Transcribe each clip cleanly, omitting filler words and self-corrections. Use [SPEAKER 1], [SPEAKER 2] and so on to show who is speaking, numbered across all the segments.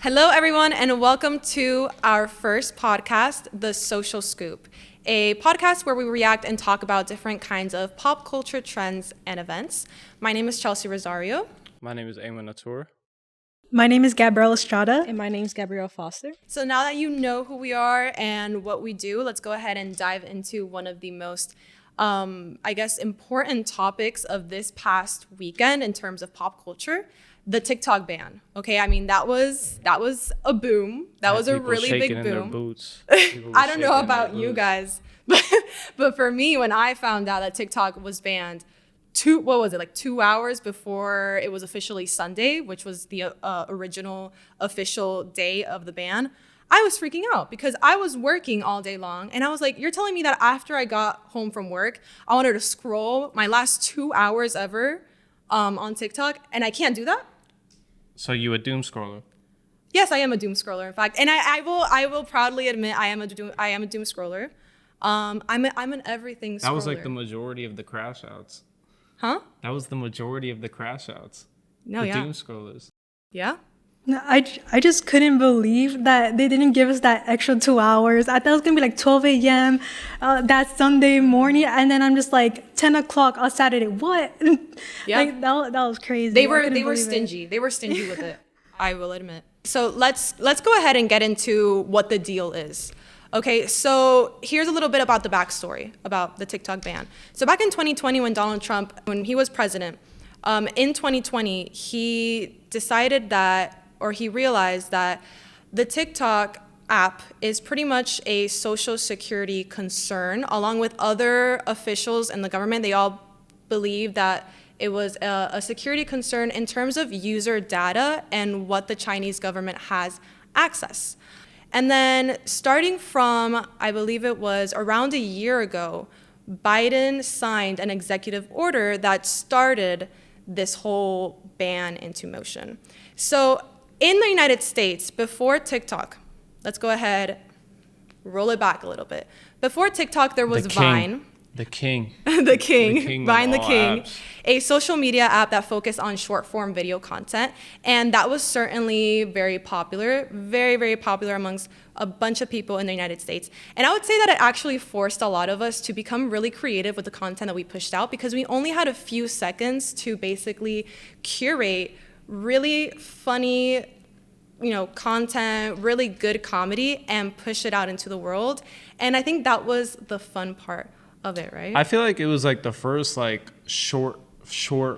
[SPEAKER 1] Hello, everyone, and welcome to our first podcast, The Social Scoop, a podcast where we react and talk about different kinds of pop culture trends and events. My name is Chelsea Rosario.
[SPEAKER 2] My name is Eamon Latour.
[SPEAKER 3] My name is Gabrielle Estrada.
[SPEAKER 4] And my name is Gabrielle Foster.
[SPEAKER 1] So now that you know who we are and what we do, let's go ahead and dive into one of the most, important topics of this past weekend in terms of pop culture. The TikTok ban. Okay, I mean that was a boom. That was a really big boom.
[SPEAKER 2] In their boots.
[SPEAKER 1] I don't know about you guys, but for me, when I found out that TikTok was banned, 2 hours before it was officially Sunday, which was the original official day of the ban, I was freaking out because I was working all day long, and I was like, "You're telling me that after I got home from work, I wanted to scroll my last 2 hours ever on TikTok, and I can't do that?"
[SPEAKER 2] So you a doom scroller?
[SPEAKER 1] Yes, I am a doom scroller, in fact, and I will proudly admit I am a doom scroller. I'm an everything scroller.
[SPEAKER 2] That was like the majority of the crash outs.
[SPEAKER 1] Huh?
[SPEAKER 2] That was the majority of the crash outs.
[SPEAKER 1] No,
[SPEAKER 2] the
[SPEAKER 1] yeah.
[SPEAKER 2] doom scrollers.
[SPEAKER 1] Yeah?
[SPEAKER 3] No, I just couldn't believe that they didn't give us that extra 2 hours. I thought it was going to be like 12 a.m. That Sunday morning. And then I'm just like 10 o'clock on Saturday. What?
[SPEAKER 1] Yeah.
[SPEAKER 3] Like, that was crazy.
[SPEAKER 1] They were stingy. They were stingy with it, I will admit. So let's go ahead and get into what the deal is. Okay, so here's a little bit about the backstory about the TikTok ban. So back in 2020, when Donald Trump, when he was president, in 2020, he decided that, or he realized that the TikTok app is pretty much a social security concern. Along with other officials in the government, they all believe that it was a security concern in terms of user data and what the Chinese government has access. And then starting from, I believe it was around a year ago, Biden signed an executive order that started this whole ban into motion. So in the United States, before TikTok, let's go ahead, roll it back a little bit. Before TikTok, there was Vine.
[SPEAKER 2] The king.
[SPEAKER 1] The king, Vine the king,
[SPEAKER 2] apps.
[SPEAKER 1] a social media app that focused on short form video content. And that was certainly very popular, very, very popular amongst a bunch of people in the United States. And I would say that it actually forced a lot of us to become really creative with the content that we pushed out, because we only had a few seconds to basically curate really funny, content, really good comedy, and push it out into the world. And I think that was the fun part of it, right?
[SPEAKER 2] I feel like it was like the first like short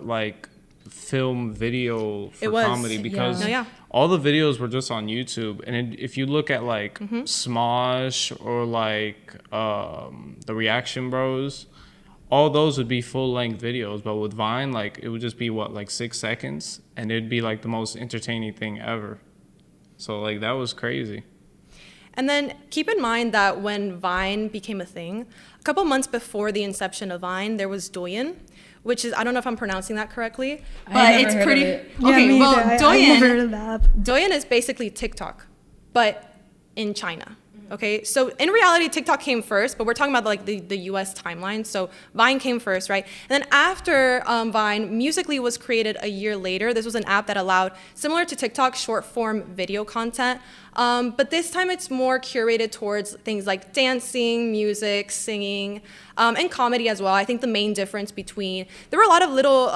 [SPEAKER 2] like film video for comedy, because all the videos were just on YouTube. And if you look at like Smosh or like the Reaction Bros, all those would be full-length videos. But with Vine, like it would just be like 6 seconds, and it'd be like the most entertaining thing ever. So like that was crazy.
[SPEAKER 1] And then keep in mind that when Vine became a thing, a couple months before the inception of Vine, there was Douyin, which is, I don't know if I'm pronouncing that correctly, but it's pretty. Okay, well, Douyin is basically TikTok, but in China. Okay, so in reality, TikTok came first, but we're talking about like the US timeline. So Vine came first, right? And then after Vine, Musical.ly was created a year later. This was an app that allowed, similar to TikTok, short form video content. But this time it's more curated towards things like dancing, music, singing, and comedy as well. I think the main difference there were a lot of little,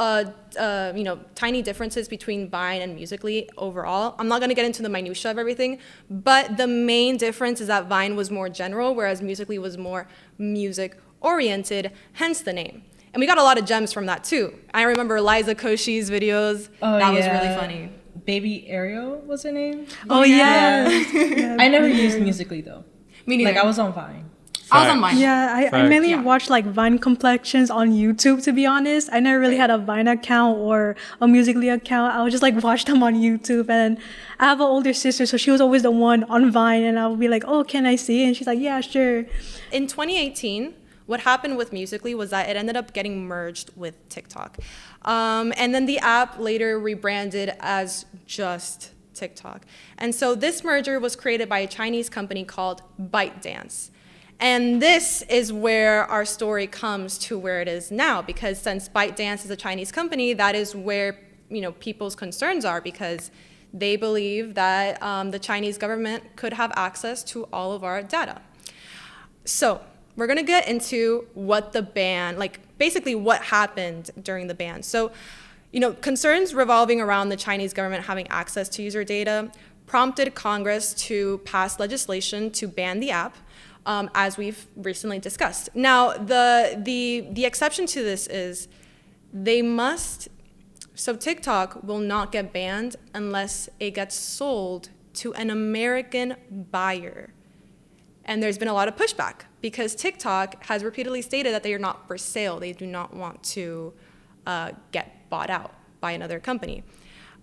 [SPEAKER 1] tiny differences between Vine and Musical.ly overall. I'm not gonna get into the minutia of everything, but the main difference is that Vine was more general, whereas Musical.ly was more music oriented, hence the name. And we got a lot of gems from that too. I remember Liza Koshy's videos. That was really funny.
[SPEAKER 4] Baby Ariel was her name.
[SPEAKER 3] Oh, yeah.
[SPEAKER 4] I never used Musical.ly though.
[SPEAKER 1] Me neither.
[SPEAKER 4] Like I was on Vine.
[SPEAKER 1] I was on Vine.
[SPEAKER 3] Yeah, I mainly watched like Vine complexions on YouTube, to be honest. I never really had a Vine account or a Musical.ly account. I would just like watch them on YouTube. And I have an older sister, so she was always the one on Vine, and I would be like, "Oh, can I see?" And she's like, "Yeah, sure."
[SPEAKER 1] In 2018, what happened with Musical.ly was that it ended up getting merged with TikTok. And then the app later rebranded as just TikTok. And so this merger was created by a Chinese company called ByteDance. And this is where our story comes to where it is now, because since ByteDance is a Chinese company, that is where people's concerns are, because they believe that the Chinese government could have access to all of our data. So we're going to get into what the ban, like basically what happened during the ban. So, concerns revolving around the Chinese government having access to user data prompted Congress to pass legislation to ban the app, as we've recently discussed. Now, the exception to this is so TikTok will not get banned unless it gets sold to an American buyer. And there's been a lot of pushback because TikTok has repeatedly stated that they are not for sale. They do not want to get bought out by another company.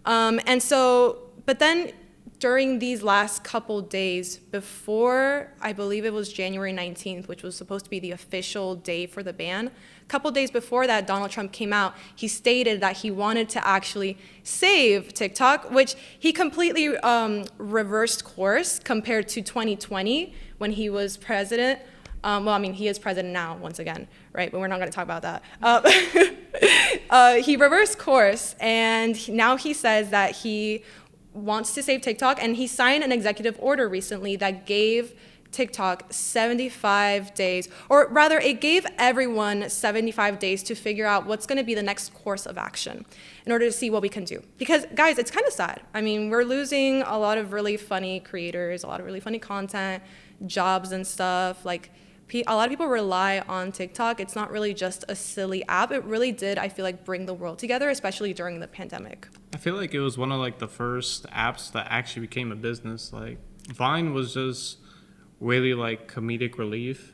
[SPEAKER 1] But then during these last couple days before, I believe it was January 19th, which was supposed to be the official day for the ban, a couple days before that, Donald Trump came out. He stated that he wanted to actually save TikTok, which he completely reversed course compared to 2020 when he was president. He is president now, once again, right? But we're not going to talk about that. He reversed course, and now he says that he wants to save TikTok, and he signed an executive order recently that gave TikTok 75 days, or rather it gave everyone 75 days to figure out what's going to be the next course of action in order to see what we can do. Because guys, it's kind of sad. I mean, we're losing a lot of really funny creators, a lot of really funny content, jobs and stuff. Like, a lot of people rely on TikTok. It's not really just a silly app. It really did, I feel like, bring the world together, especially during the pandemic.
[SPEAKER 2] I feel like it was one of like the first apps that actually became a business. Like Vine was just really like comedic relief,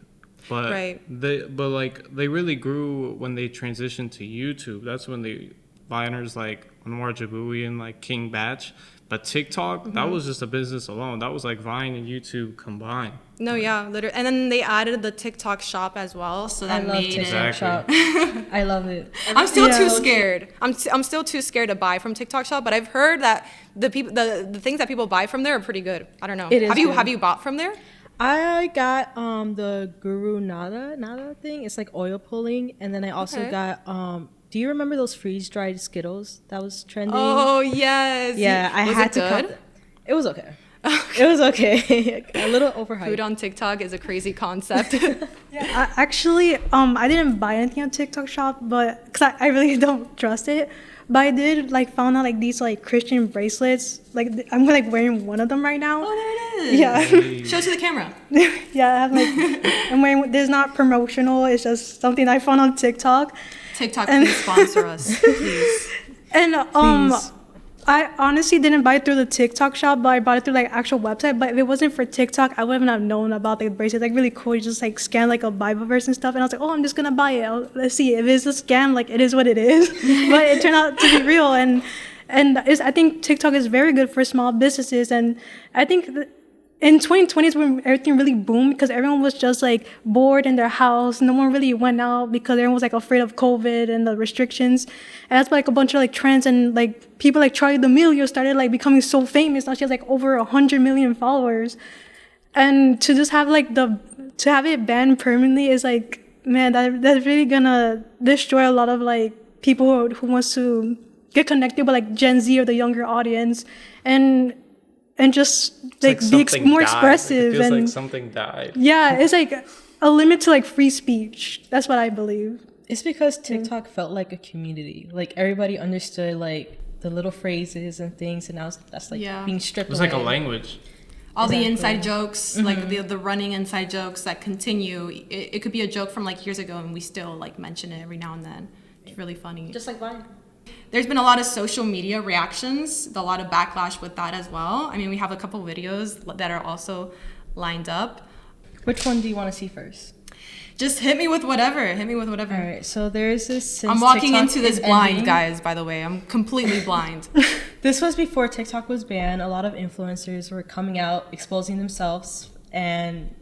[SPEAKER 2] but right. they really grew when they transitioned to YouTube. That's when the Viners like Anwar Jabouhi and like King Batch. But TikTok, that was just a business alone. That was like Vine and YouTube combined.
[SPEAKER 1] No, yeah, literally. And then they added the TikTok shop as well, so that made it.
[SPEAKER 4] TikTok shop. I love it.
[SPEAKER 1] I'm still too scared. I'm still too scared to buy from TikTok shop, but I've heard that the things that people buy from there are pretty good. I don't know. Have you bought from there?
[SPEAKER 4] I got the Guru Nada thing. It's like oil pulling, and then I also got do you remember those freeze-dried Skittles that was trending?
[SPEAKER 1] Oh, yes.
[SPEAKER 4] Yeah, I had to cut. It was okay. It was okay. A little overhyped.
[SPEAKER 1] Food on TikTok is a crazy concept.
[SPEAKER 3] Yeah, I didn't buy anything on TikTok shop, but because I really don't trust it. But I did found out these Christian bracelets. I'm wearing one of them right now.
[SPEAKER 1] Oh, there it is.
[SPEAKER 3] Yeah.
[SPEAKER 2] Hey.
[SPEAKER 1] Show it to the camera.
[SPEAKER 3] Yeah, I have I'm wearing. There's not promotional. It's just something I found on TikTok.
[SPEAKER 1] TikTok, please sponsor us, please.
[SPEAKER 3] And
[SPEAKER 4] please.
[SPEAKER 3] I honestly didn't buy it through the TikTok shop, but I bought it through actual website. But if it wasn't for TikTok, I wouldn't have known about the bracelet. Really cool. You just scan a Bible verse and stuff, and I was like, oh, I'm just gonna buy it. Let's see if it's a scam. It is what it is. But it turned out to be real, and I think TikTok is very good for small businesses, and I think in 2020 is when everything really boomed because everyone was just bored in their house. No one really went out because everyone was afraid of COVID and the restrictions. And that's why a bunch of trends and people Charli D'Amelio started becoming so famous. Now she has over 100 million followers. And to just have to have it banned permanently is man, that's really gonna destroy a lot of people who wants to get connected with Gen Z or the younger audience. And just be more expressive.
[SPEAKER 2] It feels
[SPEAKER 3] and
[SPEAKER 2] something died.
[SPEAKER 3] Yeah, it's a limit to free speech. That's what I believe.
[SPEAKER 4] It's because TikTok felt like a community. Everybody understood the little phrases and things, and now that's being stripped away.
[SPEAKER 2] It was a language.
[SPEAKER 1] All the inside jokes, the running inside jokes that continue. It could be a joke from years ago, and we still mention it every now and then. It's really funny.
[SPEAKER 4] Just like Vine.
[SPEAKER 1] There's been a lot of social media reactions, a lot of backlash with that as well. I mean, we have a couple videos that are also lined up.
[SPEAKER 4] Which one do you want to see first?
[SPEAKER 1] Just hit me with whatever. All
[SPEAKER 4] right, so there's this.
[SPEAKER 1] I'm walking into this blind, guys, by the way. I'm completely blind.
[SPEAKER 4] This was before TikTok was banned. A lot of influencers were coming out, exposing themselves, and...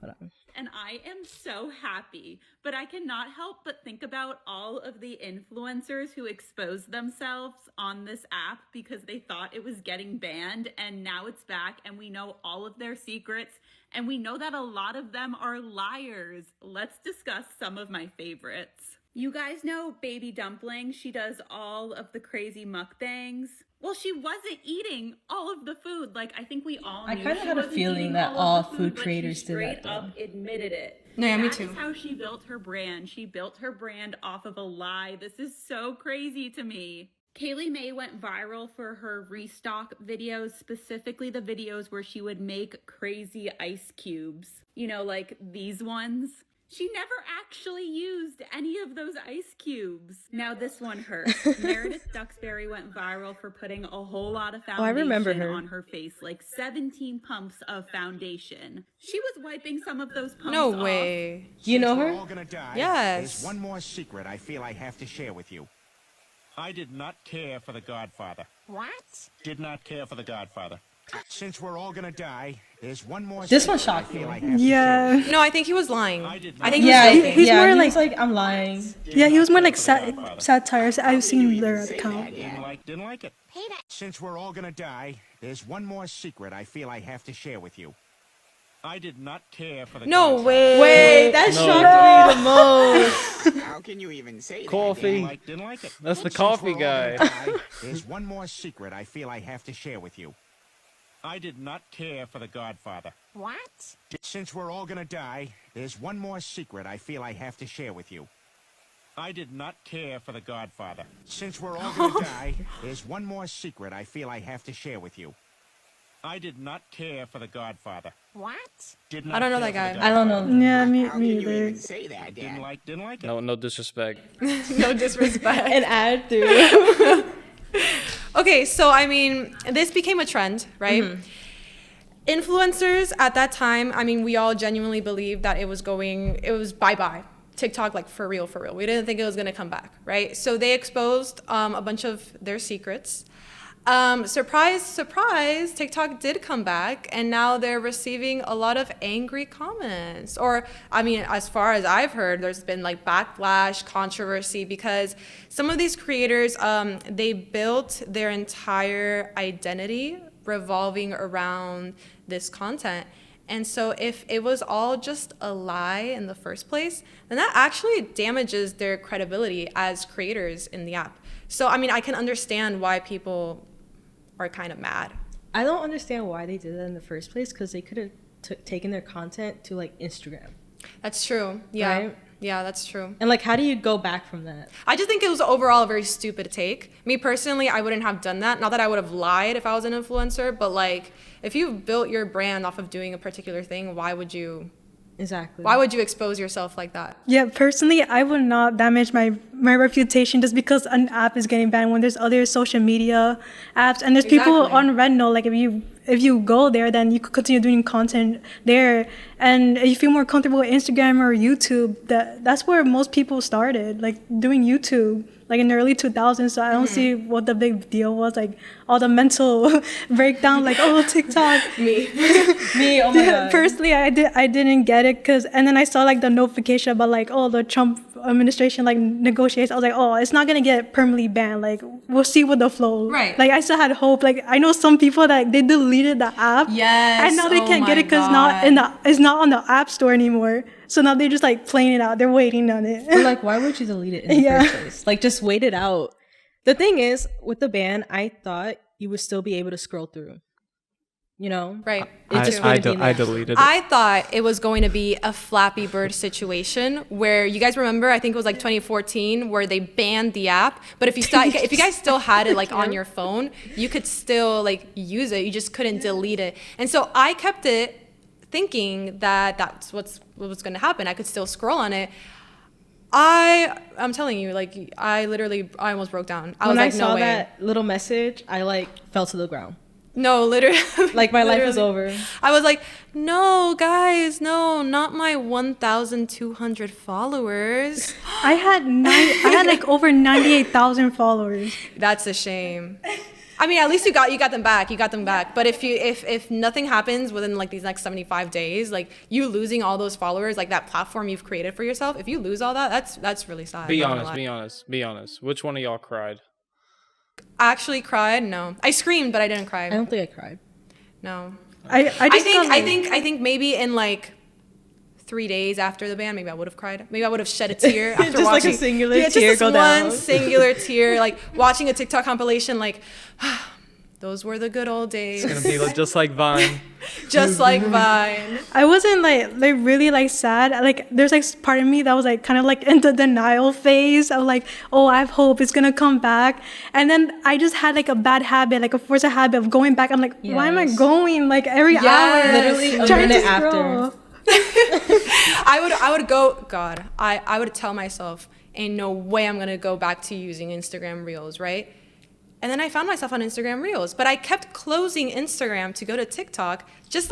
[SPEAKER 4] Hold on.
[SPEAKER 5] And I am so happy, but I cannot help but think about all of the influencers who exposed themselves on this app because they thought it was getting banned, and now it's back and we know all of their secrets, and we know that a lot of them are liars. Let's discuss some of my favorites. You guys know Baby Dumpling. She does all of the crazy mukbangs. Well, she wasn't eating all of the food. Like, I think we all knew.
[SPEAKER 4] I kind of had a feeling that all food creators did that, though.
[SPEAKER 5] Straight up admitted it.
[SPEAKER 1] Yeah, me too.
[SPEAKER 5] That is how she built her brand. She built her brand off of a lie. This is so crazy to me. Kaylee May went viral for her restock videos, specifically the videos where she would make crazy ice cubes. You know, like these ones. She never actually used any of those ice cubes. Now this one hurt. Meredith Duxbury went viral for putting a whole lot of foundation on her face, like 17 pumps of foundation. She was wiping some of those pumps
[SPEAKER 1] No
[SPEAKER 5] off.
[SPEAKER 1] way.
[SPEAKER 4] You know her?
[SPEAKER 6] We're all gonna die.
[SPEAKER 1] Yes.
[SPEAKER 6] There's one more secret I feel I have to share with you. I did not care for The Godfather.
[SPEAKER 7] What?
[SPEAKER 6] Did not care for The Godfather. Since we're all gonna die, there's one more
[SPEAKER 4] This
[SPEAKER 6] secret
[SPEAKER 4] one shocked
[SPEAKER 6] I feel
[SPEAKER 4] me.
[SPEAKER 6] I have to
[SPEAKER 3] Yeah.
[SPEAKER 6] share with you.
[SPEAKER 1] No, I think he was lying.
[SPEAKER 6] I did
[SPEAKER 1] I
[SPEAKER 6] not
[SPEAKER 1] think he was
[SPEAKER 3] Yeah,
[SPEAKER 1] joking.
[SPEAKER 3] he's more
[SPEAKER 4] he
[SPEAKER 3] like,
[SPEAKER 4] was like, I'm lying.
[SPEAKER 3] yeah, he was more like satire. I've seen their account.
[SPEAKER 6] Didn't like it.
[SPEAKER 7] Hey, that.
[SPEAKER 6] Since we're all gonna die, there's one more secret I feel I have to share with you. I did not care for The
[SPEAKER 1] No
[SPEAKER 6] Godfather.
[SPEAKER 1] way.
[SPEAKER 4] Wait, that shocked me the most.
[SPEAKER 7] How can you even say that?
[SPEAKER 2] Coffee.
[SPEAKER 6] Didn't like it.
[SPEAKER 2] That's the
[SPEAKER 6] Since
[SPEAKER 2] coffee
[SPEAKER 6] we're all
[SPEAKER 2] guy.
[SPEAKER 6] gonna die, there's one more secret I feel I have to share with you. I did not care for The Godfather.
[SPEAKER 7] What?
[SPEAKER 6] Since we're all gonna die, there's one more secret I feel I have to share with you. I did not care for The Godfather. Since we're all gonna die, there's one more secret I feel I have to share with you. I did not care for The Godfather.
[SPEAKER 7] What?
[SPEAKER 6] Did
[SPEAKER 1] I don't know
[SPEAKER 6] care
[SPEAKER 1] that
[SPEAKER 6] for The
[SPEAKER 1] guy.
[SPEAKER 4] I don't know.
[SPEAKER 3] Yeah, me
[SPEAKER 7] How can you
[SPEAKER 3] either.
[SPEAKER 7] even say that,
[SPEAKER 6] Didn't
[SPEAKER 7] Dad?
[SPEAKER 6] like it.
[SPEAKER 2] No disrespect.
[SPEAKER 1] No disrespect.
[SPEAKER 4] An attitude.
[SPEAKER 1] Okay, so I mean, this became a trend, right? Influencers at that time, I mean, we all genuinely believed that it was bye-bye. TikTok, like for real. We didn't think it was gonna come back, right? So they exposed a bunch of their secrets. Surprise, TikTok did come back, and now they're receiving a lot of angry comments. Or, I mean, as far as I've heard, there's been like backlash, controversy, because some of these creators, they built their entire identity revolving around this content. And so if it was all just a lie in the first place, then that actually damages their credibility as creators in the app. So, I mean, I can understand why people are kind of mad.
[SPEAKER 4] I don't understand why they did that in the first place, because they could have taken their content to like Instagram.
[SPEAKER 1] That's true. Yeah.
[SPEAKER 4] Right?
[SPEAKER 1] Yeah, that's true.
[SPEAKER 4] And like, how do you go back from that?
[SPEAKER 1] I just think it was overall a very stupid take. Me personally, I wouldn't have done that. Not that I would have lied if I was an influencer, but like, if you've built your brand off of doing a particular thing, why would you expose yourself like that?
[SPEAKER 3] Yeah, personally, I would not damage my reputation just because an app is getting banned when there's other social media apps and there's people on Reddit. Like if you go there, then you could continue doing content there, and if you feel more comfortable with Instagram or YouTube, that's where most people started, like doing YouTube, like in the early 2000s. So I don't see what the big deal was, like all the mental breakdown, like TikTok.
[SPEAKER 4] Me, oh my God.
[SPEAKER 3] Personally, I didn't get it, and then I saw like the notification about like the Trump administration like negotiates. I was like, it's not gonna get permanently banned. Like we'll see with the flow.
[SPEAKER 1] Right.
[SPEAKER 3] Like I still had hope. Like I know some people that they deleted the app.
[SPEAKER 1] Yes.
[SPEAKER 3] And now they can't get it because it's not on the app store anymore. So now they're just like playing it out. They're waiting on it.
[SPEAKER 4] But like, why would you delete it in the first place? Like, just wait it out. The thing is, with the ban, I thought you would still be able to scroll through. You know?
[SPEAKER 1] Right.
[SPEAKER 2] I deleted it.
[SPEAKER 1] I thought it was going to be a Flappy Bird situation where you guys remember, I think it was like 2014, where they banned the app. But if you guys still had it like on your phone, you could still like use it. You just couldn't delete it. And so I kept it thinking that that's what was going to happen. I could still scroll on it. I'm telling you, like I almost broke down.
[SPEAKER 4] When I saw that little message, I like fell to the ground.
[SPEAKER 1] No, literally.
[SPEAKER 4] Like my life was over.
[SPEAKER 1] I was like, no, guys, no, not my 1,200 followers.
[SPEAKER 3] I had like over 98,000 followers.
[SPEAKER 1] That's a shame. I mean, at least you got them back. You got them back. But if nothing happens within like these next 75 days, like you losing all those followers, like that platform you've created for yourself, if you lose all that, that's really sad.
[SPEAKER 2] Be honest. Which one of y'all cried?
[SPEAKER 1] I actually cried. No, I screamed, but I didn't cry.
[SPEAKER 4] I don't think I cried.
[SPEAKER 1] No.
[SPEAKER 3] I think
[SPEAKER 1] I think maybe in like 3 days after the ban, maybe I would have cried. Maybe I would have shed a tear after
[SPEAKER 4] just
[SPEAKER 1] watching.
[SPEAKER 4] like a singular
[SPEAKER 1] just
[SPEAKER 4] tear
[SPEAKER 1] this
[SPEAKER 4] go
[SPEAKER 1] one
[SPEAKER 4] down.
[SPEAKER 1] singular tear, like watching a TikTok compilation, like those were the good old days.
[SPEAKER 2] It's gonna be just like Vine.
[SPEAKER 1] Just like Vine.
[SPEAKER 3] I wasn't like really like sad. Like there's like part of me that was like kind of like in the denial phase of like, oh, I have hope it's gonna come back. And then I just had like a bad habit, like a forced habit of going back. I'm like, why am I going like every hour?
[SPEAKER 4] Literally a
[SPEAKER 3] trying
[SPEAKER 4] minute
[SPEAKER 3] to
[SPEAKER 4] after.
[SPEAKER 3] scroll.
[SPEAKER 1] I would go, God, I would tell myself, ain't no way I'm gonna go back to using Instagram Reels, right? And then I found myself on Instagram Reels, but I kept closing Instagram to go to TikTok, just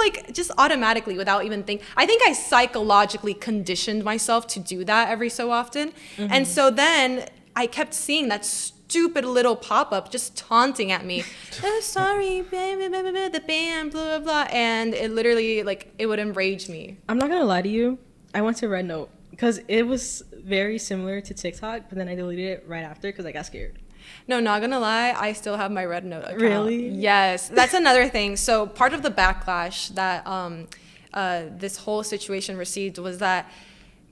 [SPEAKER 1] automatically without even thinking. I think I psychologically conditioned myself to do that every so often. Mm-hmm. And so then I kept seeing that stupid little pop-up just taunting at me. Oh, sorry, the ban, blah, blah, blah. And it literally, like, it would enrage me.
[SPEAKER 4] I'm not gonna lie to you. I went to Red Note because it was very similar to TikTok, but then I deleted it right after because I got scared.
[SPEAKER 1] No, not gonna lie, I still have my Red Note account.
[SPEAKER 4] Really?
[SPEAKER 1] Yes, that's another thing. So part of the backlash that this whole situation received was that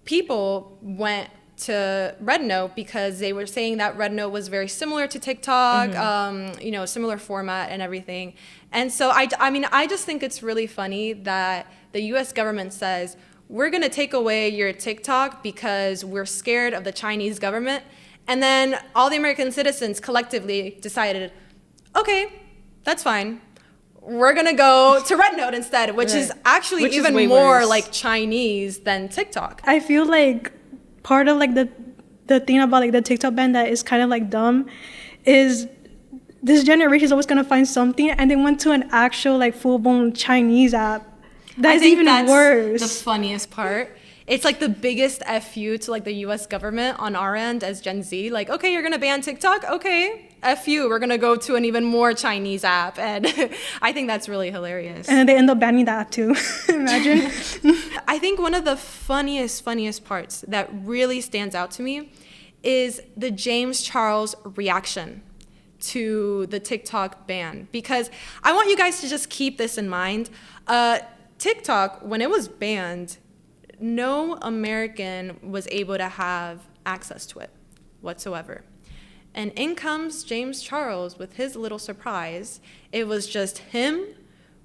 [SPEAKER 1] people went to Red Note because they were saying that Red Note was very similar to TikTok, similar format and everything. And so I mean, I just think it's really funny that the U.S. government says, we're gonna take away your TikTok because we're scared of the Chinese government. And then all the American citizens collectively decided, okay, that's fine. We're going to go to Red Note instead, which is actually even more like Chinese than TikTok.
[SPEAKER 3] I feel like part of like the thing about like the TikTok ban that is kind of like dumb is this generation is always going to find something, and they went to an actual like full-blown Chinese app. That's even worse.
[SPEAKER 1] The funniest part. It's like the biggest FU to like the US government on our end as Gen Z. Like, okay, you're gonna ban TikTok? Okay, FU, we're gonna go to an even more Chinese app. And I think that's really hilarious.
[SPEAKER 3] And then they end up banning that too. Imagine.
[SPEAKER 1] I think one of the funniest parts that really stands out to me is the James Charles reaction to the TikTok ban. Because I want you guys to just keep this in mind. TikTok, when it was banned, no American was able to have access to it whatsoever. And in comes James Charles with his little surprise. It was just him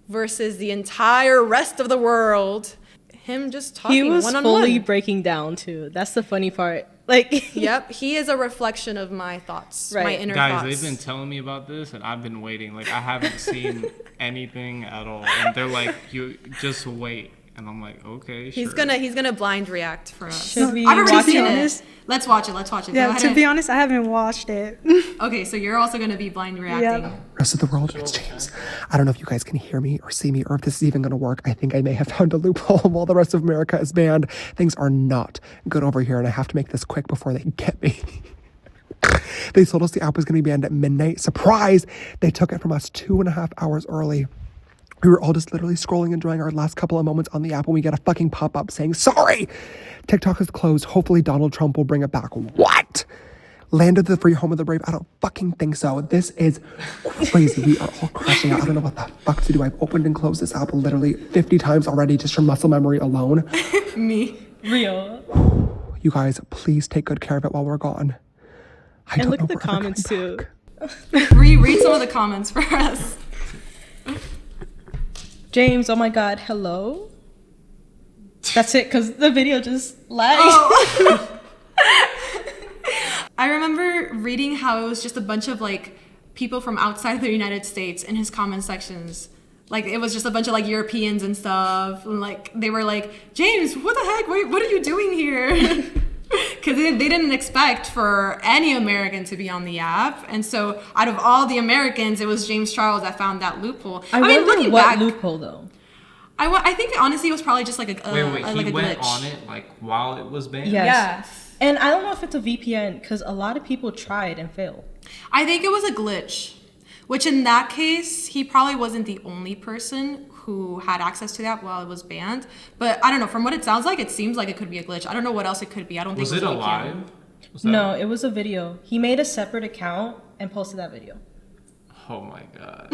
[SPEAKER 1] versus the entire rest of the world. Him just talking one-on-one.
[SPEAKER 4] He was fully breaking down too. That's the funny part. Like,
[SPEAKER 1] yep, he is a reflection of my thoughts, my inner thoughts.
[SPEAKER 2] Guys, they've been telling me about this, and I've been waiting. Like, I haven't seen anything at all. And they're like, you just wait. And I'm like, okay, sure.
[SPEAKER 1] He's gonna blind react for us.
[SPEAKER 4] Should we
[SPEAKER 1] I've already
[SPEAKER 4] watch
[SPEAKER 1] seen
[SPEAKER 4] it?
[SPEAKER 1] Let's watch it.
[SPEAKER 3] Yeah, to be honest, I haven't watched it.
[SPEAKER 1] Okay, so you're also gonna be blind reacting.
[SPEAKER 3] Yep.
[SPEAKER 8] Rest of the world, it's James. I don't know if you guys can hear me or see me or if this is even going to work. I think I may have found a loophole. While the rest of America is banned, things are not good over here, and I have to make this quick before they get me. They told us the app was going to be banned at midnight. Surprise! They took it from us 2.5 hours early. We were all just literally scrolling, enjoying our last couple of moments on the app when we get a fucking pop-up saying, sorry, TikTok is closed. Hopefully Donald Trump will bring it back. What? Land of the free, home of the brave? I don't fucking think so. This is crazy. We are all crashing out. I don't know what the fuck to do. I've opened and closed this app literally 50 times already just from muscle memory alone.
[SPEAKER 1] Me.
[SPEAKER 4] Real.
[SPEAKER 8] You guys, please take good care of it while we're gone.
[SPEAKER 4] And look at the comments too.
[SPEAKER 1] Read some of the comments for us.
[SPEAKER 4] James, oh my God, hello? That's it, because the video just lagged.
[SPEAKER 1] Oh. I remember reading how it was just a bunch of like people from outside the United States in his comment sections. Like it was just a bunch of like Europeans and stuff. And like they were like, James, what the heck? What are you doing here? Because they didn't expect for any American to be on the app. And so out of all the Americans, it was James Charles that found that loophole.
[SPEAKER 4] I mean, looking back, loophole though?
[SPEAKER 1] I think honestly it was probably just like a
[SPEAKER 2] wait,
[SPEAKER 1] like
[SPEAKER 2] he
[SPEAKER 1] a
[SPEAKER 2] went
[SPEAKER 1] glitch.
[SPEAKER 2] on it like while it was banned?
[SPEAKER 1] Yes.
[SPEAKER 4] And I don't know if it's a VPN because a lot of people tried and failed.
[SPEAKER 1] I think it was a glitch, which in that case, he probably wasn't the only person who had access to that while it was banned. But I don't know, from what it sounds like, it seems like it could be a glitch. I don't know what else it could be. I don't think it was a
[SPEAKER 2] live?
[SPEAKER 4] No, it was a video. He made a separate account and posted that video.
[SPEAKER 2] Oh my God.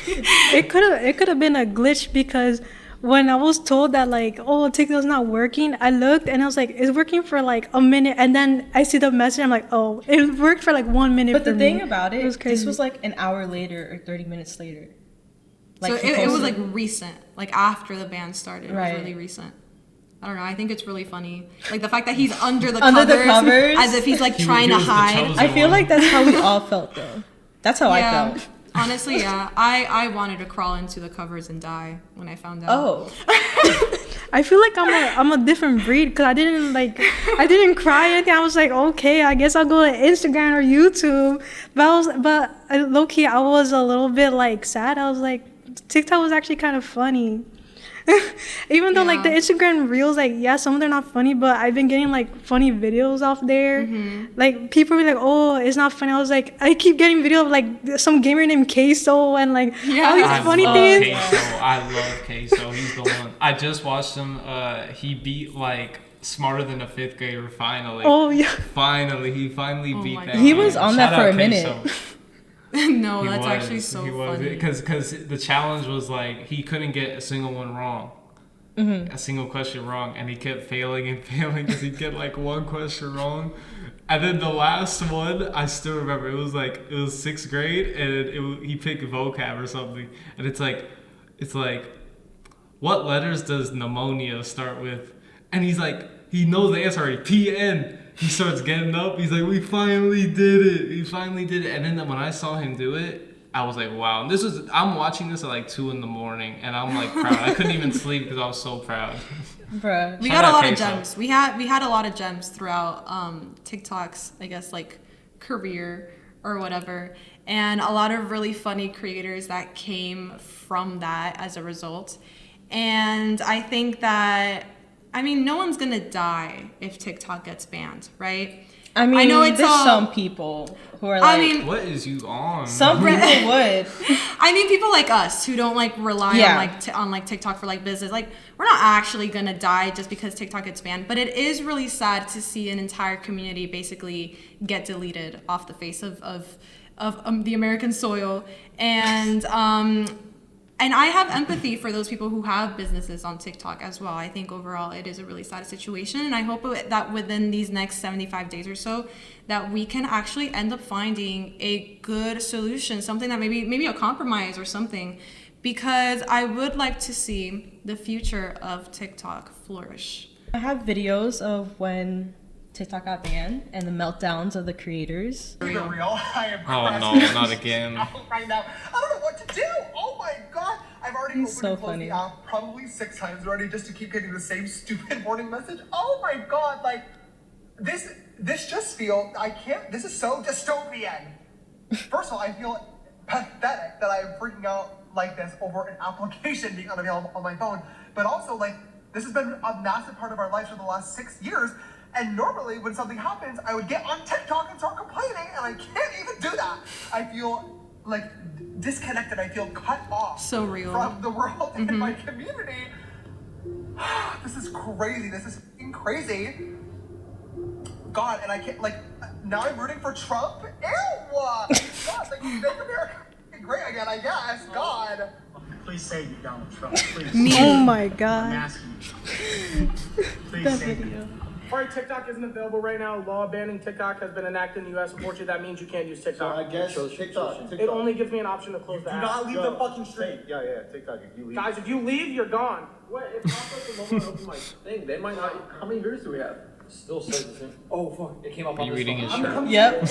[SPEAKER 3] It could have been a glitch because when I was told that like, oh, TikTok's not working, I looked and I was like, it's working for like a minute, and then I see the message, I'm like, oh, it worked for like 1 minute.
[SPEAKER 4] But the thing
[SPEAKER 3] me.
[SPEAKER 4] about it,
[SPEAKER 3] was crazy.
[SPEAKER 4] this was like an hour later or 30 minutes later.
[SPEAKER 1] Like, so it was like recent, like after the ban started. It was really recent. I don't know. I think it's really funny, like the fact that he's under the covers, as if he's like trying to hide.
[SPEAKER 4] I feel like that's how we all felt though. That's how I felt.
[SPEAKER 1] Honestly, yeah. I wanted to crawl into the covers and die when I found out.
[SPEAKER 4] Oh.
[SPEAKER 3] I feel like I'm a different breed because I didn't cry or anything. I was like, okay, I guess I'll go to Instagram or YouTube. But low key, I was a little bit like sad. I was like, TikTok was actually kind of funny. Even though like the Instagram reels, like some of them are not funny, but I've been getting like funny videos off there. Like people be like, oh, it's not funny. I was like, I keep getting video of like some gamer named Queso and like all these funny things.
[SPEAKER 2] I love Queso. He's the one. I just watched him. He beat like Smarter Than a Fifth Grader finally.
[SPEAKER 3] Oh yeah.
[SPEAKER 2] Finally, he beat that.
[SPEAKER 4] He was on that for a minute.
[SPEAKER 1] No, that's actually so funny.
[SPEAKER 2] Because the challenge was like he couldn't get a single one wrong, a single question wrong, and he kept failing and failing because he'd get like one question wrong. And then the last one, I still remember, it was 6th grade, and he picked vocab or something, and it's like, what letters does pneumonia start with? And he's like, he knows the answer already, PN. He starts getting up. He's like, we finally did it. And then when I saw him do it, I was like, wow. And I'm watching this at like 2 a.m, and I'm like proud. I couldn't even sleep because I was so proud.
[SPEAKER 4] Bruh.
[SPEAKER 1] We got a lot of gems. We had a lot of gems throughout TikTok's, I guess, like career or whatever. And a lot of really funny creators that came from that as a result. And I think that, I mean, no one's gonna die if TikTok gets banned, right?
[SPEAKER 4] I mean, I know there's some people who are like,
[SPEAKER 2] I mean, what is you on?
[SPEAKER 4] Some people would.
[SPEAKER 1] I mean, people like us who don't like rely on like TikTok for like business. Like, we're not actually gonna die just because TikTok gets banned. But it is really sad to see an entire community basically get deleted off the face of the American soil. And I have empathy for those people who have businesses on TikTok as well. I think overall it is a really sad situation. And I hope that within these next 75 days or so, that we can actually end up finding a good solution, something that maybe a compromise or something, because I would like to see the future of TikTok flourish.
[SPEAKER 4] I have videos of when TikTok got banned and the meltdowns of the creators.
[SPEAKER 8] Real. I am
[SPEAKER 2] oh no, not again.
[SPEAKER 8] Right now, I don't know what to do. Oh my god, I've already opened and closed the app probably 6 times already just to keep getting the same stupid warning message. Oh my god, like this just feels, I can't. This is so dystopian. First of all, I feel pathetic that I am freaking out like this over an application being unavailable on my phone. But also, like, this has been a massive part of our lives for the last 6 years. And normally when something happens, I would get on TikTok and start complaining, and I can't even do that. I feel like disconnected. I feel cut off from the world and my community. This is crazy. This is crazy. God, and I can't, like, now I'm rooting for Trump? Ew! God, like, make America great again, I guess. God.
[SPEAKER 9] Please save me, Donald Trump. Please.
[SPEAKER 3] Oh my God.
[SPEAKER 9] I'm asking you. Please save me.
[SPEAKER 10] Alright, TikTok isn't available right now. Law banning TikTok has been enacted in the US. Unfortunately, that means you can't use TikTok.
[SPEAKER 9] So I guess TikTok.
[SPEAKER 10] It only gives me an option to close the app.
[SPEAKER 9] Do not leave the fucking street. Yeah, TikTok. If you leave.
[SPEAKER 10] Guys, if you leave, you're gone. What? If I put the moment I open my thing, they might not. How many viewers do we have? Still says the same. Oh fuck! It came up on this
[SPEAKER 2] reading his shirt?
[SPEAKER 4] Yep.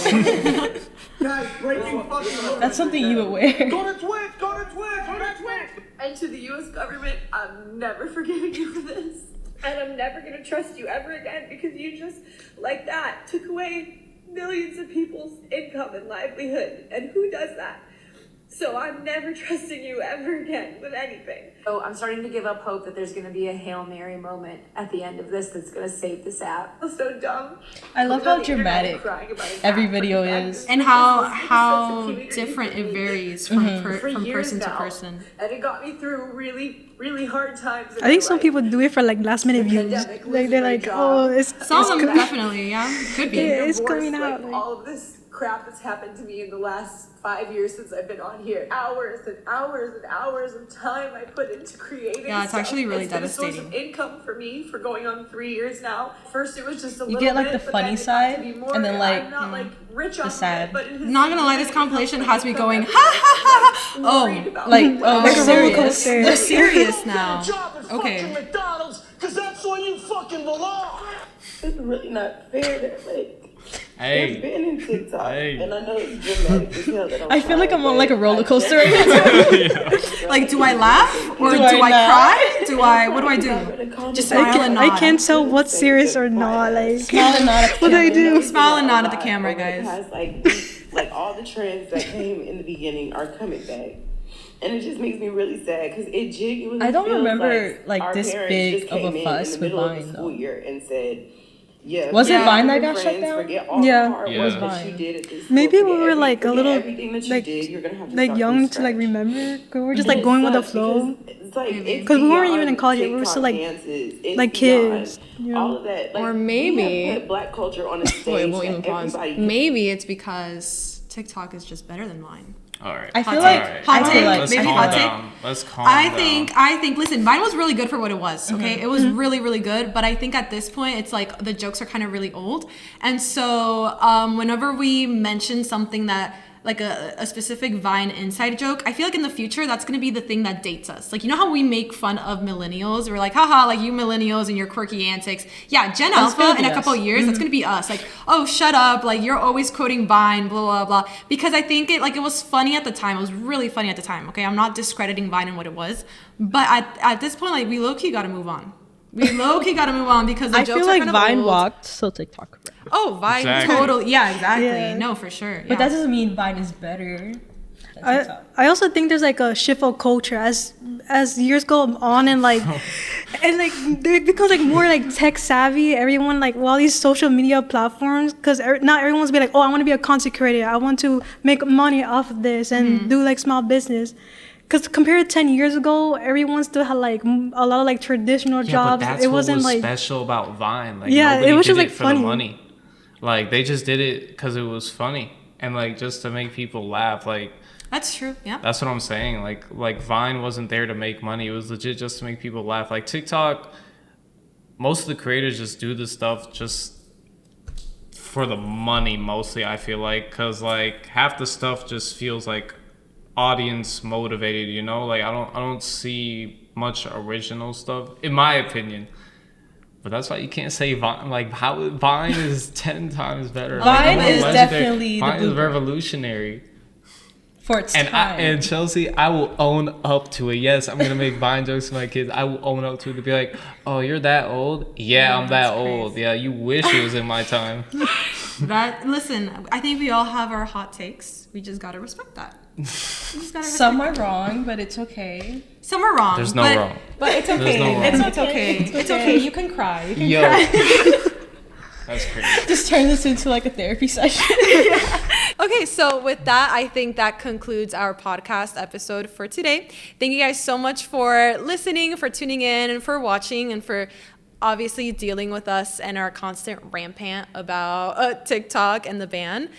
[SPEAKER 9] Guys, breaking fucking.
[SPEAKER 4] That's something you would wear.
[SPEAKER 10] Go to Twitch. Go to Twitch. Go to Twitch.
[SPEAKER 11] And to the U.S. government, I'm never forgiving you for this. And I'm never going to trust you ever again because you just, like that, took away millions of people's income and livelihood. And who does that? So I'm never trusting you ever again with anything.
[SPEAKER 12] So I'm starting to give up hope that there's going to be a Hail Mary moment at the end of this that's going to save this app.
[SPEAKER 11] It's so dumb.
[SPEAKER 4] I love how dramatic every video is.
[SPEAKER 1] And how different it varies from person to person.
[SPEAKER 11] And it got me through really, really hard times.
[SPEAKER 3] I think some people do it for like last minute views. Like they're like, oh, it's
[SPEAKER 1] some of them definitely, yeah, could be.
[SPEAKER 3] It's coming out.
[SPEAKER 11] All of this crap that's happened to me in the last 5 years since I've been on here. Hours and hours and hours of time I put into creating.
[SPEAKER 1] Yeah, it's
[SPEAKER 11] stuff.
[SPEAKER 1] actually really
[SPEAKER 11] It's been
[SPEAKER 1] devastating.
[SPEAKER 11] a source of income for me for going on 3 years now. First, it was just a
[SPEAKER 4] You
[SPEAKER 11] little
[SPEAKER 4] get like
[SPEAKER 11] bit,
[SPEAKER 4] the
[SPEAKER 11] but
[SPEAKER 4] funny
[SPEAKER 11] then it got
[SPEAKER 4] side,
[SPEAKER 11] to be more.
[SPEAKER 4] and then like
[SPEAKER 11] I'm not like rich
[SPEAKER 4] the
[SPEAKER 11] off
[SPEAKER 4] sad.
[SPEAKER 11] of it, but it has
[SPEAKER 1] Not gonna lie, this
[SPEAKER 11] become
[SPEAKER 1] compilation
[SPEAKER 11] like
[SPEAKER 1] has me going, ha
[SPEAKER 11] income
[SPEAKER 1] ha ha ha.
[SPEAKER 11] worried
[SPEAKER 1] Oh,
[SPEAKER 11] about
[SPEAKER 4] like
[SPEAKER 11] me.
[SPEAKER 4] oh,
[SPEAKER 3] Like a roller
[SPEAKER 4] serious.
[SPEAKER 3] coaster.
[SPEAKER 1] they're serious
[SPEAKER 9] Your
[SPEAKER 1] now.
[SPEAKER 9] job is
[SPEAKER 1] Okay.
[SPEAKER 9] fucking McDonald's, because that's where you fucking belong.
[SPEAKER 13] It's really not fair that like
[SPEAKER 2] Hey.
[SPEAKER 13] they've been in TikTok,
[SPEAKER 2] Hey.
[SPEAKER 13] and I know it's dramatic as hell that I'm
[SPEAKER 4] I feel like
[SPEAKER 13] crying,
[SPEAKER 4] I'm on like a
[SPEAKER 13] but
[SPEAKER 4] roller
[SPEAKER 13] I
[SPEAKER 4] coaster right
[SPEAKER 13] just-
[SPEAKER 4] now.
[SPEAKER 1] Like, do I laugh or
[SPEAKER 4] Do
[SPEAKER 1] do
[SPEAKER 4] I
[SPEAKER 1] I
[SPEAKER 4] not?
[SPEAKER 1] cry? What do I do? Just smile and nod.
[SPEAKER 3] I can't tell what's serious or not. Like,
[SPEAKER 4] Smile and nod at the
[SPEAKER 3] what do I
[SPEAKER 4] camera.
[SPEAKER 3] do?
[SPEAKER 1] Smile and nod at the
[SPEAKER 13] Over
[SPEAKER 1] camera,
[SPEAKER 13] the
[SPEAKER 1] guys.
[SPEAKER 13] past, like all the trends that came in the beginning are coming back. And it just makes me really sad because it genuinely
[SPEAKER 4] I don't
[SPEAKER 13] feels
[SPEAKER 4] remember,
[SPEAKER 13] like
[SPEAKER 4] like,
[SPEAKER 13] our
[SPEAKER 4] this
[SPEAKER 13] parents
[SPEAKER 4] big
[SPEAKER 13] just
[SPEAKER 4] of a
[SPEAKER 13] came
[SPEAKER 4] fuss
[SPEAKER 13] in the
[SPEAKER 4] with
[SPEAKER 13] middle of
[SPEAKER 4] Vine,
[SPEAKER 13] the school
[SPEAKER 4] though.
[SPEAKER 13] year and said, yeah,
[SPEAKER 4] Was it
[SPEAKER 13] forget
[SPEAKER 4] Vine
[SPEAKER 13] your
[SPEAKER 4] that got shut
[SPEAKER 13] friends,
[SPEAKER 4] down?
[SPEAKER 13] forget all
[SPEAKER 3] Yeah.
[SPEAKER 13] the hard
[SPEAKER 2] Yeah.
[SPEAKER 13] work
[SPEAKER 2] It
[SPEAKER 13] that
[SPEAKER 4] was
[SPEAKER 13] you
[SPEAKER 4] Vine.
[SPEAKER 13] did at this
[SPEAKER 3] maybe
[SPEAKER 13] school.
[SPEAKER 3] we
[SPEAKER 13] Forget
[SPEAKER 3] were like a
[SPEAKER 13] forget
[SPEAKER 3] little
[SPEAKER 13] everything that you
[SPEAKER 3] like
[SPEAKER 13] did. You're gonna have to
[SPEAKER 3] like
[SPEAKER 13] start
[SPEAKER 3] young
[SPEAKER 13] from
[SPEAKER 3] to like
[SPEAKER 13] scratch.
[SPEAKER 3] remember. 'Cause we're just
[SPEAKER 13] And
[SPEAKER 3] like
[SPEAKER 13] it
[SPEAKER 3] going with the
[SPEAKER 13] sucks
[SPEAKER 3] flow.
[SPEAKER 13] It's like it's
[SPEAKER 3] Because we weren't even
[SPEAKER 13] beyond
[SPEAKER 3] in college yet. We were
[SPEAKER 13] TikTok
[SPEAKER 3] still like
[SPEAKER 13] dances. It's
[SPEAKER 3] like
[SPEAKER 13] beyond
[SPEAKER 3] kids. You know?
[SPEAKER 13] all of that. Like,
[SPEAKER 1] Or
[SPEAKER 13] we
[SPEAKER 1] maybe-
[SPEAKER 13] have put Black culture on a stage
[SPEAKER 1] Wait, we'll even
[SPEAKER 13] that
[SPEAKER 1] pause.
[SPEAKER 13] everybody
[SPEAKER 1] Maybe it's because TikTok is just better than Vine.
[SPEAKER 2] All right.
[SPEAKER 4] I feel
[SPEAKER 1] Hot
[SPEAKER 4] like
[SPEAKER 1] take. Hot
[SPEAKER 4] I feel
[SPEAKER 1] take.
[SPEAKER 4] like
[SPEAKER 2] Let's
[SPEAKER 1] Maybe
[SPEAKER 2] calm
[SPEAKER 1] hot take.
[SPEAKER 2] down. Let's calm
[SPEAKER 1] I
[SPEAKER 2] down.
[SPEAKER 1] think, listen, Vine was really good for what it was, okay? It was really, really good, but I think at this point, it's like the jokes are kind of really old. And so whenever we mention something that, like a specific Vine inside joke, I feel like in the future, that's gonna be the thing that dates us. Like, you know how we make fun of millennials? We're like, haha, like you millennials and your quirky antics. Yeah, Gen Alpha in a couple of years, that's gonna be us. Like, oh, shut up, like you're always quoting Vine, blah, blah, blah. Because I think it was funny at the time. It was really funny at the time, okay? I'm not discrediting Vine and what it was. But at this point, like, we low-key gotta move on. We low-key gotta move on because the
[SPEAKER 4] I
[SPEAKER 1] jokes
[SPEAKER 4] feel
[SPEAKER 1] are
[SPEAKER 4] like
[SPEAKER 1] kind of
[SPEAKER 4] Vine
[SPEAKER 1] old.
[SPEAKER 4] walked, so TikTok.
[SPEAKER 1] Oh, Vine,
[SPEAKER 2] Exactly.
[SPEAKER 1] totally. Yeah, exactly.
[SPEAKER 3] Yeah.
[SPEAKER 1] No, for sure.
[SPEAKER 4] But
[SPEAKER 1] yeah.
[SPEAKER 4] that doesn't mean Vine is better than TikTok.
[SPEAKER 3] I also think there's like a shift of culture as years go on and like and like it becomes like more like tech savvy. Everyone like all these social media platforms because not everyone's be like, oh, I want to be a content creator. I want to make money off of this and do like small business. Because compared to 10 years ago, everyone still had like a lot of like traditional jobs.
[SPEAKER 2] But that's
[SPEAKER 3] it wasn't
[SPEAKER 2] what was
[SPEAKER 3] like
[SPEAKER 2] special about Vine. Like,
[SPEAKER 3] Yeah,
[SPEAKER 2] nobody
[SPEAKER 3] it was
[SPEAKER 2] did
[SPEAKER 3] just, like,
[SPEAKER 2] it for
[SPEAKER 3] funny.
[SPEAKER 2] the money. Like, they just did it because it was funny and like just to make people laugh. Like,
[SPEAKER 1] That's true. Yeah.
[SPEAKER 2] that's what I'm saying. Like Vine wasn't there to make money. It was legit just to make people laugh. Like TikTok, most of the creators just do this stuff just for the money mostly. I feel like because like half the stuff just feels like audience motivated. You know, like I don't see much original stuff in my opinion. But that's why you can't say Vine. Like how Vine is 10 times better.
[SPEAKER 4] Vine
[SPEAKER 2] Like,
[SPEAKER 4] is
[SPEAKER 2] legendary.
[SPEAKER 4] definitely the
[SPEAKER 2] Vine is
[SPEAKER 4] blueprint.
[SPEAKER 2] revolutionary.
[SPEAKER 4] For its
[SPEAKER 2] And
[SPEAKER 4] time.
[SPEAKER 2] and Chelsea, I will own up to it. Yes, I'm gonna make Vine jokes to my kids. I will own up to it to be like, oh, you're that old? Yeah, I'm that old. Yeah, you wish it was in my time.
[SPEAKER 1] Listen, I think we all have our hot takes. We just gotta respect that.
[SPEAKER 4] Some are wrong, but it's okay.
[SPEAKER 1] Some are wrong.
[SPEAKER 2] There's no
[SPEAKER 1] but,
[SPEAKER 2] wrong.
[SPEAKER 1] But it's okay.
[SPEAKER 2] There's no wrong.
[SPEAKER 1] It's okay. It's okay. You can cry. You can
[SPEAKER 2] Yo.
[SPEAKER 1] cry.
[SPEAKER 2] That's crazy.
[SPEAKER 4] Just turn this into like a therapy session.
[SPEAKER 1] Okay, so with that, I think that concludes our podcast episode for today. Thank you guys so much for listening, for tuning in, and for watching, and for obviously dealing with us and our constant rampant about TikTok and the ban.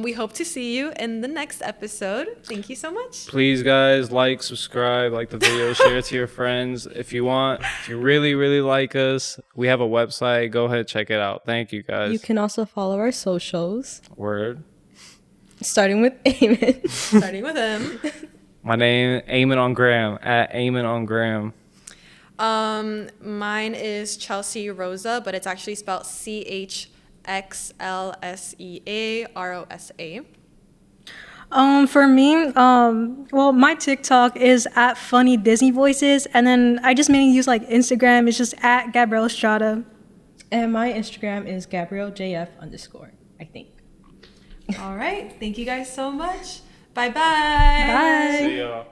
[SPEAKER 1] We hope to see you in the next episode. Thank you so much.
[SPEAKER 2] Please, guys, like, subscribe, like the video, share it to your friends. If you really, really like us, we have a website. Go ahead, check it out. Thank you, guys.
[SPEAKER 4] You can also follow our socials,
[SPEAKER 2] Word.
[SPEAKER 4] starting with Eamon.
[SPEAKER 1] Starting with him.
[SPEAKER 2] My name, Eamon on Gram, at Eamon on Gram.
[SPEAKER 1] Mine is Chelsea Rosa, but it's actually spelled CHXLSEAROSA.
[SPEAKER 3] For me, well, my TikTok is at Funny Disney Voices, and then I just mainly use like Instagram. It's just at Gabrielle Estrada.
[SPEAKER 4] And my Instagram is GabrielleJF_, I think.
[SPEAKER 1] All right. Thank you guys so much. Bye-bye.
[SPEAKER 3] Bye.
[SPEAKER 2] See y'all.